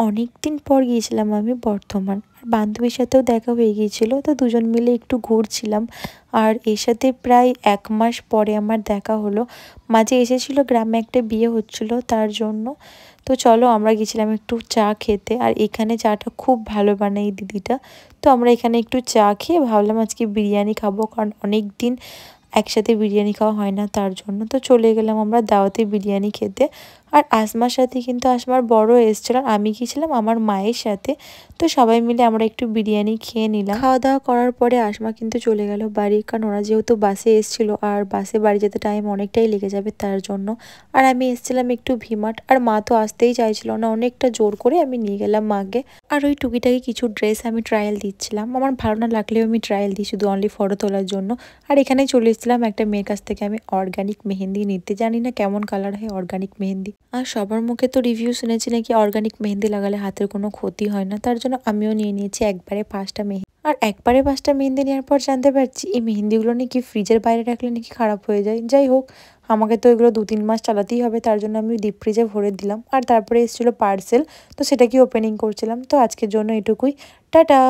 অনেকদিন পর গিয়েছিলাম আমি বর্ধমান, আর বান্ধবীর সাথেও দেখা হয়ে গিয়েছিল, তো দুজন মিলে একটু ঘুরছিলাম। আর এর সাথে প্রায় 1 মাস পরে আমার দেখা হলো। মাঝে এসেছিল, গ্রামে একটা বিয়ে হচ্ছিল তার জন্য। তো চলো আমরা গেছিলাম একটু চা খেতে, আর এখানে চাটা খুব ভালো বানায় এই দিদিটা। তো আমরা এখানে একটু চা খেয়ে ভাবলাম আজকে বিরিয়ানি খাবো, কারণ অনেক দিন একসাথে বিরিয়ানি খাওয়া হয় না, তার জন্য তো চলে গেলাম আমরা দাওয়াতে বিরিয়ানি খেতে। আর আসমার সাথে কিন্তু আসমার বড় এসেছিল, আর আমি গিয়েছিলাম আমার মায়ের সাথে। তো সবাই মিলে আমরা একটু বিরিয়ানি খেয়ে নিলাম। খাওয়া দাওয়া করার পরে আসমা কিন্তু চলে গেল বাড়ি, কারণ ওরা যেহেতু বাসে এসেছিল আর বাসে বাড়ি যেতে টাইম অনেকটাই লেগে যাবে তার জন্য। আর আমি এসেছিলাম একটু ভিমার্ট, আর মা তো আসতেই চাইছিল না, অনেকটা জোর করে আমি নিয়ে গেলাম মাকে। আর ওই টুকিটাকি কিছু ড্রেস আমি ট্রায়াল দিচ্ছিলাম, আমার ভালো না লাগলেও আমি ট্রায়াল দিই শুধু অনলি ফটো তোলার জন্য। আর এখানেই চলে এসেছিলাম একটা মেয়ের কাছ থেকে আমি অর্গানিক মেহেন্দি নিতে, জানি না কেমন কালার হয় অর্গানিক মেহেন্দি। আর সবার মুখে তো রিভিউ শুনেছি নাকি অর্গানিক মেহেন্দি লাগালে হাতের কোনো ক্ষতি হয় না, তার জন্য আমিও নিয়ে নিয়েছি একবারে 5টা মেহেন্দি। আর একবারে 5টা মেহেন্দি নেওয়ার পর জানতে পারছি এই মেহেন্দিগুলো নাকি ফ্রিজের বাইরে রাখলে নাকি খারাপ হয়ে যায়। যাই হোক, আমাকে তো এগুলো 2-3 মাস চালাতেই হবে, তার জন্য আমি ডিপ ফ্রিজে ভরে দিলাম। আর তারপরে এসেছিলো পার্সেল, তো সেটাকে ওপেনিং করছিলাম। তো আজকের জন্য এটুকুই, টাটা।